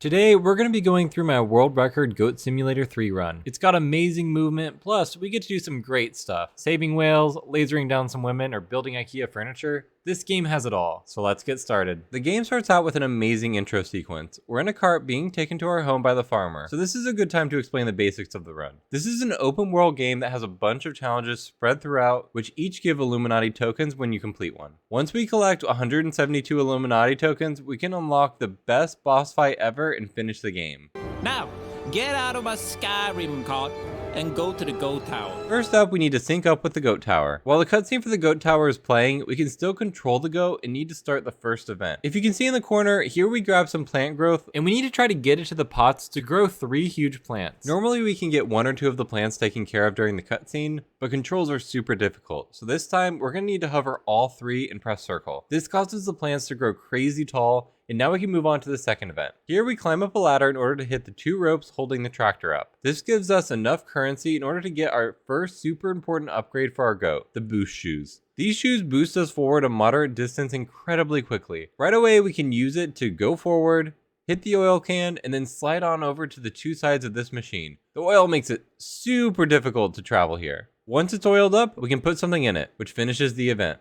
Today, we're going to be going through my world record Goat Simulator 3 run. It's got amazing movement, plus we get to do some great stuff. Saving whales, lasering down some women, or building IKEA furniture. This game has it all, so let's get started. The game starts out with an amazing intro sequence. We're in a cart being taken to our home by the farmer, so this is a good time to explain the basics of the run. This is an open world game that has a bunch of challenges spread throughout, which each give Illuminati tokens when you complete one. Once we collect 172 Illuminati tokens, we can unlock the best boss fight ever and finish the game. Now, get out of my Skyrim cart and go to the Goat Tower. First up, we need to sync up with the Goat Tower. While the cutscene for the Goat Tower is playing, we can still control the goat and need to start the first event. If you can see in the corner, here we grab some plant growth and we need to try to get it to the pots to grow 3 huge plants. Normally we can get 1 or 2 of the plants taken care of during the cutscene, but controls are super difficult. So this time, we're going to need to hover all 3 and press circle. This causes the plants to grow crazy tall, and now we can move on to the second event. Here we climb up a ladder in order to hit the 2 ropes holding the tractor up. This gives us enough currency in order to get our first super important upgrade for our goat, the boost shoes. These shoes boost us forward a moderate distance incredibly quickly. Right away we can use it to go forward, hit the oil can, and then slide on over to the 2 sides of this machine. The oil makes it super difficult to travel here. Once it's oiled up, we can put something in it, which finishes the event.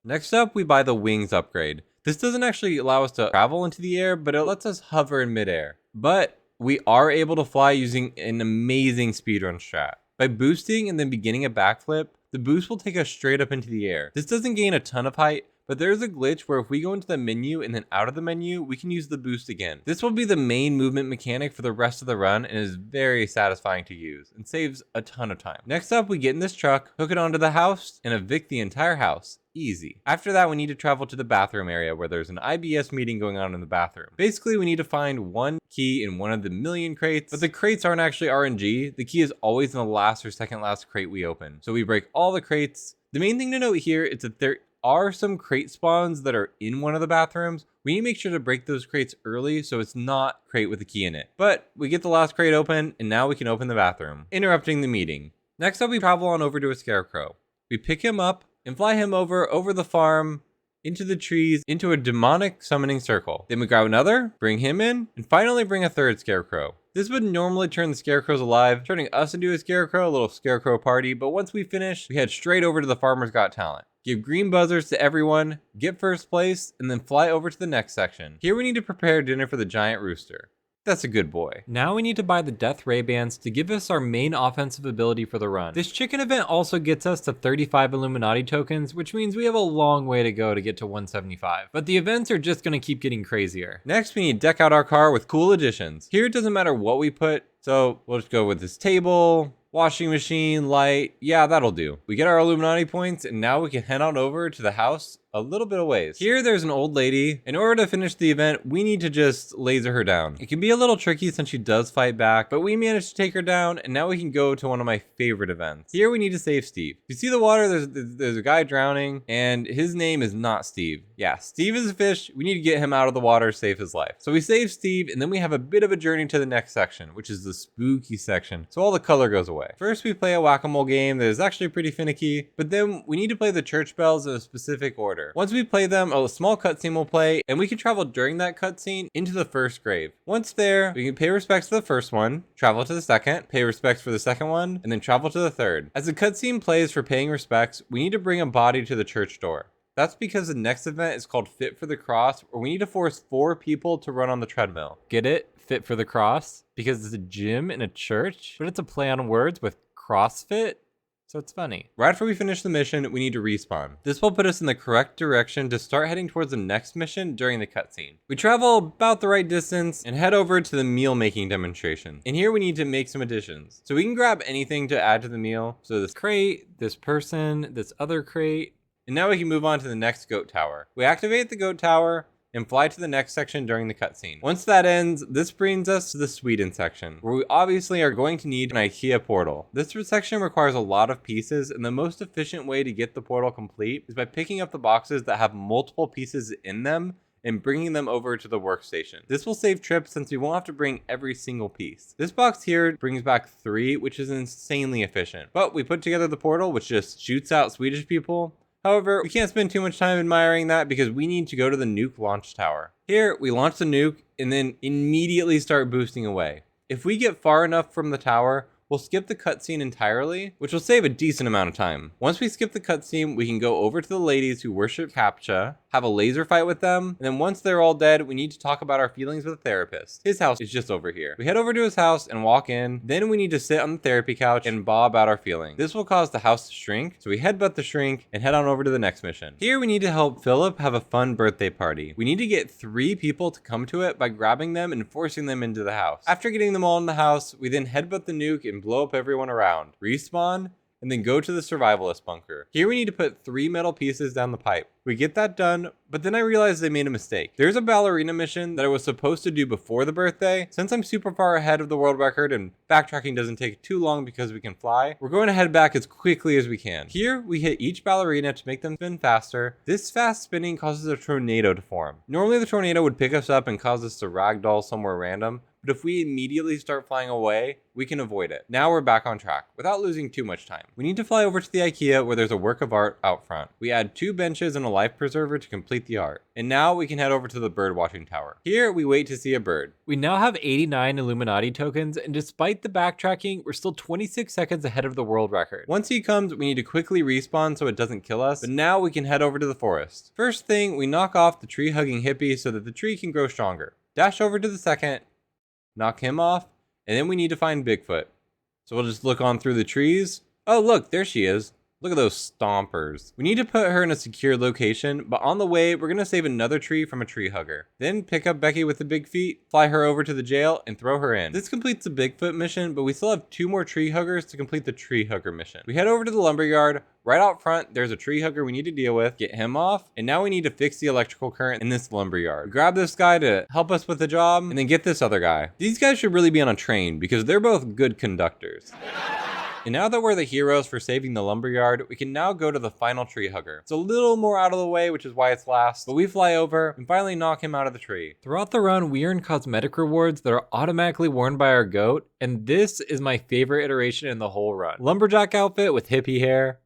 Next up, we buy the wings upgrade. This doesn't actually allow us to travel into the air, but it lets us hover in midair. But we are able to fly using an amazing speedrun strat. By boosting and then beginning a backflip, the boost will take us straight up into the air. This doesn't gain a ton of height, but there's a glitch where if we go into the menu and then out of the menu, we can use the boost again. This will be the main movement mechanic for the rest of the run and is very satisfying to use and saves a ton of time. Next up, we get in this truck, hook it onto the house, and evict the entire house. Easy. After that, we need to travel to the bathroom area where there's an IBS meeting going on in the bathroom. Basically, we need to find 1 key in one of the million crates, but the crates aren't actually RNG. The key is always in the last or second last crate we open. So we break all the crates. The main thing to note here is that there are some crate spawns that are in one of the bathrooms. We need to make sure to break those crates early so it's not crate with a key in it. But we get the last crate open and now we can open the bathroom, interrupting the meeting. Next up, we travel on over to a scarecrow. We pick him up and fly him over the farm, into the trees, into a demonic summoning circle. Then we grab another, bring him in, and finally bring a 3rd scarecrow. This would normally turn the scarecrows alive, turning us into a scarecrow, a little scarecrow party, but once we finish, we head straight over to the Farmer's Got Talent. Give green buzzers to everyone, get first place, and then fly over to the next section. Here we need to prepare dinner for the giant rooster. That's a good boy. Now we need to buy the Death Ray Bands to give us our main offensive ability for the run. This chicken event also gets us to 35 Illuminati tokens, which means we have a long way to go to get to 175. But the events are just gonna keep getting crazier. Next, we need to deck out our car with cool additions. Here it doesn't matter what we put, so we'll just go with this table, washing machine, light. Yeah, that'll do. We get our Illuminati points, and now we can head on over to the house a little bit of ways. Here, there's an old lady. In order to finish the event, we need to just laser her down. It can be a little tricky since she does fight back, but we managed to take her down, and now we can go to one of my favorite events. Here, we need to save Steve. You see the water? There's a guy drowning, and his name is not Steve. Yeah, Steve is a fish. We need to get him out of the water, save his life. So we save Steve, and then we have a bit of a journey to the next section, which is the spooky section. So all the color goes away. First, we play a whack-a-mole game that is actually pretty finicky, but then we need to play the church bells in a specific order. Once we play them, a small cutscene will play, and we can travel during that cutscene into the first grave. Once there, we can pay respects to the first one, travel to the second, pay respects for the second one, and then travel to the third. As the cutscene plays for paying respects, we need to bring a body to the church door. That's because the next event is called Fit for the Cross, where we need to force 4 people to run on the treadmill. Get it? Fit for the Cross? Because it's a gym in a church, but it's a play on words with CrossFit? So it's funny. Right after we finish the mission, we need to respawn. This will put us in the correct direction to start heading towards the next mission during the cutscene. We travel about the right distance and head over to the meal making demonstration. And here we need to make some additions. So we can grab anything to add to the meal. So this crate, this person, this other crate. And now we can move on to the next goat tower. We activate the goat tower and fly to the next section during the cutscene. Once that ends, this brings us to the Sweden section, where we obviously are going to need an IKEA portal. This section requires a lot of pieces, and the most efficient way to get the portal complete is by picking up the boxes that have multiple pieces in them and bringing them over to the workstation. This will save trips since we won't have to bring every single piece. This box here brings back 3, which is insanely efficient. But we put together the portal, which just shoots out Swedish people. However, we can't spend too much time admiring that because we need to go to the nuke launch tower. Here, we launch the nuke and then immediately start boosting away. If we get far enough from the tower, we'll skip the cutscene entirely, which will save a decent amount of time. Once we skip the cutscene, we can go over to the ladies who worship Captcha, have a laser fight with them, and then once they're all dead, we need to talk about our feelings with a therapist. His house is just over here. We head over to his house and walk in, then we need to sit on the therapy couch and bawl about our feelings. This will cause the house to shrink, so we headbutt the shrink and head on over to the next mission. Here we need to help Philip have a fun birthday party. We need to get 3 people to come to it by grabbing them and forcing them into the house. After getting them all in the house, we then headbutt the nuke and blow up everyone around, respawn, and then go to the survivalist bunker. Here we need to put 3 metal pieces down the pipe. We get that done, but then I realized I made a mistake. There's a ballerina mission that I was supposed to do before the birthday. Since I'm super far ahead of the world record and backtracking doesn't take too long because we can fly, we're going to head back as quickly as we can. Here, we hit each ballerina to make them spin faster. This fast spinning causes a tornado to form. Normally the tornado would pick us up and cause us to ragdoll somewhere random, but if we immediately start flying away, we can avoid it. Now we're back on track without losing too much time. We need to fly over to the IKEA where there's a work of art out front. We add 2 benches and a life preserver to complete the art. And now we can head over to the bird watching tower. Here we wait to see a bird. We now have 89 Illuminati tokens, and despite the backtracking, we're still 26 seconds ahead of the world record. Once he comes, we need to quickly respawn so it doesn't kill us, but now we can head over to the forest. First thing, we knock off the tree hugging hippie so that the tree can grow stronger. Dash over to the second, knock him off, and then we need to find Bigfoot. So we'll just look on through the trees. Oh look, there she is. Look at those stompers. We need to put her in a secure location, but on the way, we're gonna save another tree from a tree hugger. Then pick up Becky with the big feet, fly her over to the jail, and throw her in. This completes the Bigfoot mission, but we still have 2 more tree huggers to complete the tree hugger mission. We head over to the lumberyard. Right out front, there's a tree hugger we need to deal with, get him off, and now we need to fix the electrical current in this lumberyard. Grab this guy to help us with the job, and then get this other guy. These guys should really be on a train because they're both good conductors. And now that we're the heroes for saving the lumberyard, we can now go to the final tree hugger. It's a little more out of the way, which is why it's last, but we fly over and finally knock him out of the tree. Throughout the run, we earn cosmetic rewards that are automatically worn by our goat, and this is my favorite iteration in the whole run. Lumberjack outfit with hippie hair.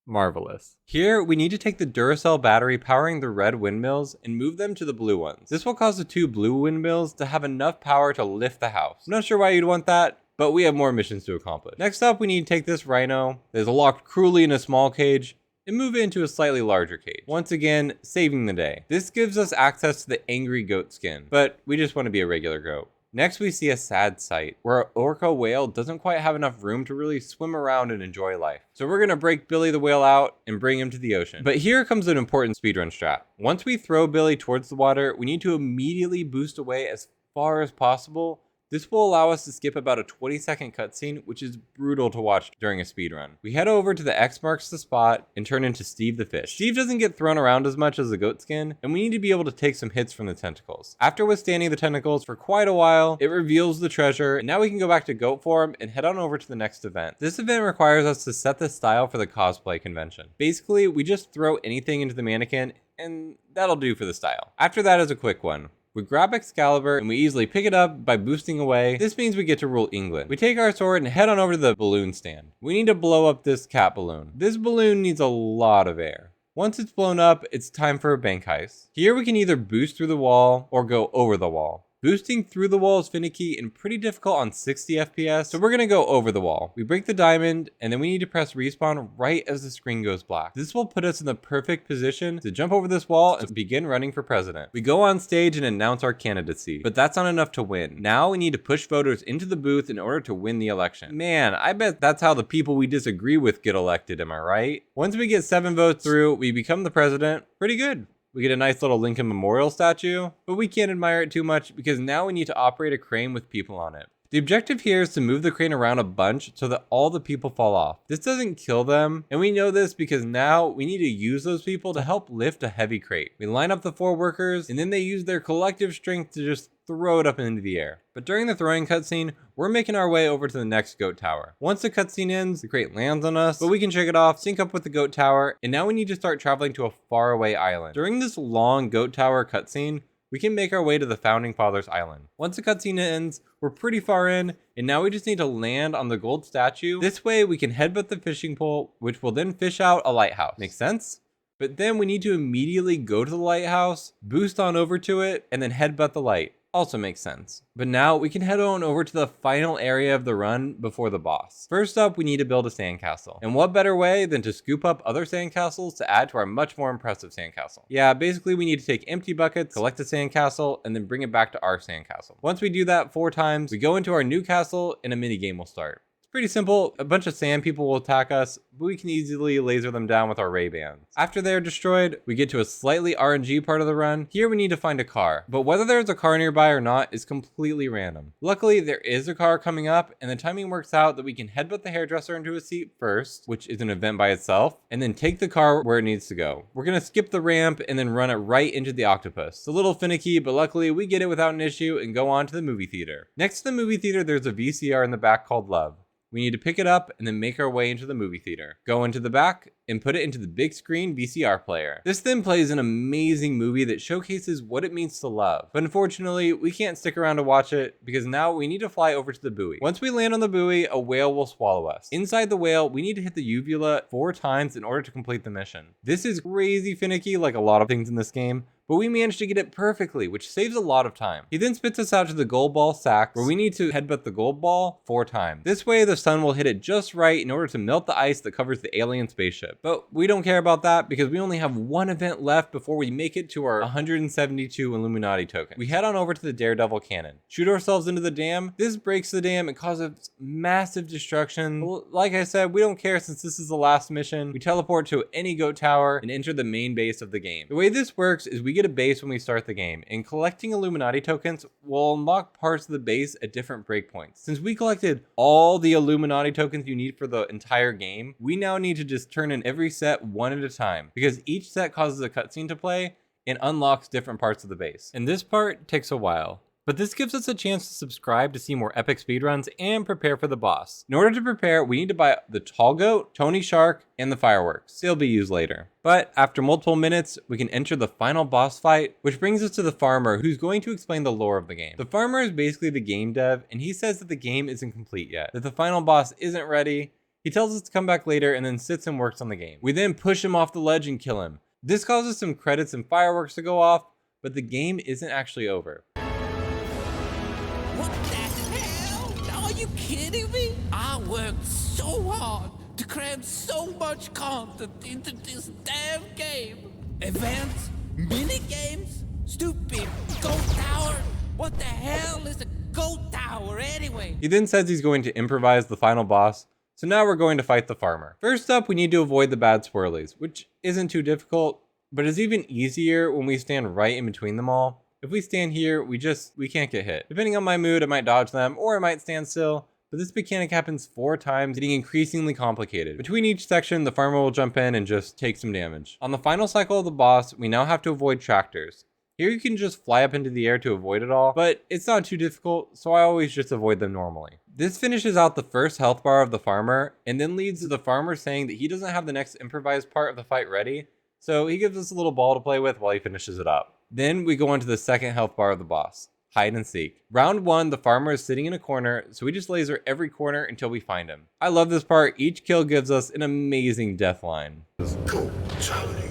Marvelous. Here, we need to take the Duracell battery powering the red windmills and move them to the blue ones. This will cause the 2 blue windmills to have enough power to lift the house. I'm not sure why you'd want that, but we have more missions to accomplish. Next up, we need to take this rhino that is locked cruelly in a small cage and move it into a slightly larger cage. Once again, saving the day. This gives us access to the angry goat skin, but we just want to be a regular goat. Next, we see a sad sight where our orca whale doesn't quite have enough room to really swim around and enjoy life. So we're gonna break Billy the whale out and bring him to the ocean. But here comes an important speedrun strat. Once we throw Billy towards the water, we need to immediately boost away as far as possible. This will allow us to skip about a 20-second cutscene, which is brutal to watch during a speedrun. We head over to the X marks the spot and turn into Steve the fish. Steve doesn't get thrown around as much as the goat skin, and we need to be able to take some hits from the tentacles. After withstanding the tentacles for quite a while, it reveals the treasure, and now we can go back to goat form and head on over to the next event. This event requires us to set the style for the cosplay convention. Basically, we just throw anything into the mannequin, and that'll do for the style. After that is a quick one. We grab Excalibur and we easily pick it up by boosting away. This means we get to rule England. We take our sword and head on over to the balloon stand. We need to blow up this cat balloon. This balloon needs a lot of air. Once it's blown up, it's time for a bank heist. Here we can either boost through the wall or go over the wall. Boosting through the wall is finicky and pretty difficult on 60 FPS, so we're gonna go over the wall. We break the diamond, and then we need to press respawn right as the screen goes black. This will put us in the perfect position to jump over this wall and begin running for president. We go on stage and announce our candidacy, but that's not enough to win. Now we need to push voters into the booth in order to win the election. Man, I bet that's how the people we disagree with get elected, am I right? Once we get 7 votes through, we become the president. Pretty good. We get a nice little Lincoln Memorial statue, but we can't admire it too much because now we need to operate a crane with people on it. The objective here is to move the crane around a bunch so that all the people fall off. This doesn't kill them, and we know this because now we need to use those people to help lift a heavy crate. We line up the 4 workers, and then they use their collective strength to just throw it up into the air. But during the throwing cutscene, we're making our way over to the next goat tower. Once the cutscene ends, the crate lands on us, but we can shake it off, sync up with the goat tower, and now we need to start traveling to a faraway island. During this long goat tower cutscene, we can make our way to the Founding Fathers Island. Once the cutscene ends, we're pretty far in, and now we just need to land on the gold statue. This way we can headbutt the fishing pole, which will then fish out a lighthouse. Make sense? But then we need to immediately go to the lighthouse, boost on over to it, and then headbutt the light. Also makes sense. But now we can head on over to the final area of the run before the boss. First up, we need to build a sandcastle. And what better way than to scoop up other sandcastles to add to our much more impressive sandcastle? Yeah, basically we need to take empty buckets, collect a sandcastle, and then bring it back to our sandcastle. Once we do that 4 times, we go into our new castle and a mini game will start. Pretty simple. A bunch of sand people will attack us, but we can easily laser them down with our ray bans. After they are destroyed, we get to a slightly RNG part of the run. Here we need to find a car, but whether there's a car nearby or not is completely random. Luckily, there is a car coming up, and the timing works out that we can headbutt the hairdresser into a seat first, which is an event by itself, and then take the car where it needs to go. We're gonna skip the ramp and then run it right into the octopus. It's a little finicky, but luckily we get it without an issue and go on to the movie theater. Next to the movie theater, there's a VCR in the back called Love. We need to pick it up and then make our way into the movie theater. Go into the back and put it into the big screen VCR player. This then plays an amazing movie that showcases what it means to love. But unfortunately, we can't stick around to watch it because now we need to fly over to the buoy. Once we land on the buoy, a whale will swallow us. Inside the whale, we need to hit the uvula 4 times in order to complete the mission. This is crazy finicky like a lot of things in this game, but we managed to get it perfectly, which saves a lot of time. He then spits us out to the gold ball sack, where we need to headbutt the gold ball 4 times. This way, the sun will hit it just right in order to melt the ice that covers the alien spaceship. But we don't care about that because we only have 1 event left before we make it to our 172 Illuminati tokens. We head on over to the Daredevil cannon, shoot ourselves into the dam. This breaks the dam and causes massive destruction. Like I said, we don't care since this is the last mission. We teleport to any goat tower and enter the main base of the game. The way this works is we get a base when we start the game, and collecting Illuminati tokens will unlock parts of the base at different breakpoints. Since we collected all the Illuminati tokens you need for the entire game, we now need to just turn in every set 1 at a time, because each set causes a cutscene to play and unlocks different parts of the base. And this part takes a while. But this gives us a chance to subscribe to see more epic speedruns and prepare for the boss. In order to prepare, we need to buy the tall goat, Tony Shark, and the fireworks. They'll be used later. But after multiple minutes, we can enter the final boss fight, which brings us to the farmer, who's going to explain the lore of the game. The farmer is basically the game dev, and he says that the game isn't complete yet, that the final boss isn't ready. He tells us to come back later and then sits and works on the game. We then push him off the ledge and kill him. This causes some credits and fireworks to go off, but the game isn't actually over. What the hell? Are you kidding me? I worked so hard to cram so much content into this damn game. Events, mini games, stupid goat tower. What the hell is a goat tower anyway? He then says he's going to improvise the final boss. So now we're going to fight the farmer. First up, we need to avoid the bad swirlies, which isn't too difficult, but is even easier when we stand right in between them all. If we stand here, we can't get hit. Depending on my mood, I might dodge them or I might stand still, but this mechanic happens 4 times, getting increasingly complicated. Between each section, the farmer will jump in and just take some damage. On the final cycle of the boss, we now have to avoid tractors. Here you can just fly up into the air to avoid it all, but it's not too difficult, so I always just avoid them normally. This finishes out the first health bar of the farmer, and then leads to the farmer saying that he doesn't have the next improvised part of the fight ready, so he gives us a little ball to play with while he finishes it up. Then we go on to the second health bar of the boss, hide and seek. Round 1, the farmer is sitting in a corner, so we just laser every corner until we find him. I love this part. Each kill gives us an amazing death line. Go, Tony.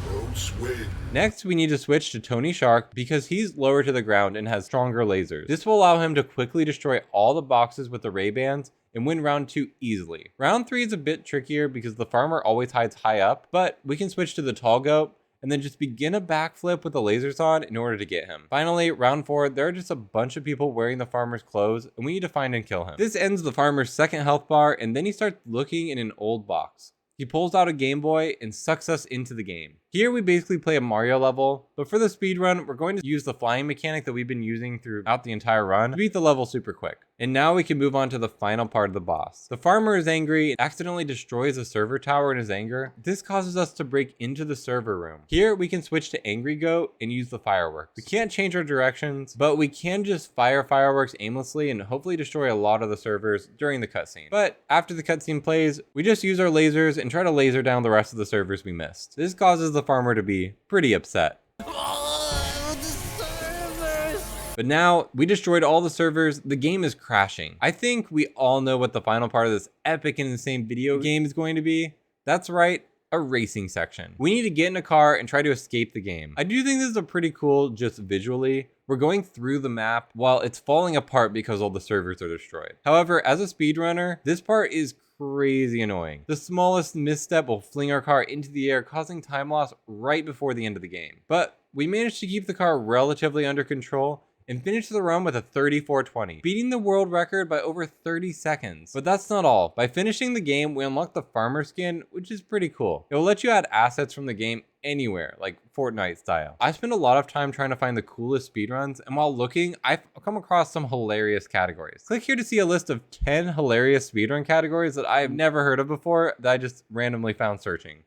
Roads win. Next, we need to switch to Tony Shark because he's lower to the ground and has stronger lasers. This will allow him to quickly destroy all the boxes with the ray bans and win round 2 easily. Round 3 is a bit trickier because the farmer always hides high up, but we can switch to the tall goat and then just begin a backflip with the lasers on in order to get him. Finally, round 4, there are just a bunch of people wearing the farmer's clothes, and we need to find and kill him. This ends the farmer's second health bar, and then he starts looking in an old box. He pulls out a Game Boy and sucks us into the game. Here we basically play a Mario level, but for the speed run, we're going to use the flying mechanic that we've been using throughout the entire run to beat the level super quick. And now we can move on to the final part of the boss. The farmer is angry and accidentally destroys a server tower in his anger. This causes us to break into the server room. Here we can switch to Angry Goat and use the fireworks. We can't change our directions, but we can just fire fireworks aimlessly and hopefully destroy a lot of the servers during the cutscene. But after the cutscene plays, we just use our lasers and try to laser down the rest of the servers we missed. This causes the farmer to be pretty upset. Oh, the servers! But now we destroyed all the servers. The game is crashing. I think we all know what the final part of this epic and insane video game is going to be. That's right, a racing section. We need to get in a car and try to escape the game. I do think this is a pretty cool just visually. We're going through the map while it's falling apart because all the servers are destroyed. However, as a speedrunner, this part is crazy annoying. The smallest misstep will fling our car into the air, causing time loss right before the end of the game. But we managed to keep the car relatively under control and finish the run with a 34:20, beating the world record by over 30 seconds. But that's not all. By finishing the game, we unlock the farmer skin, which is pretty cool. It will let you add assets from the game anywhere, like Fortnite style. I spent a lot of time trying to find the coolest speedruns, and while looking, I've come across some hilarious categories. Click here to see a list of 10 hilarious speedrun categories that I've never heard of before that I just randomly found searching.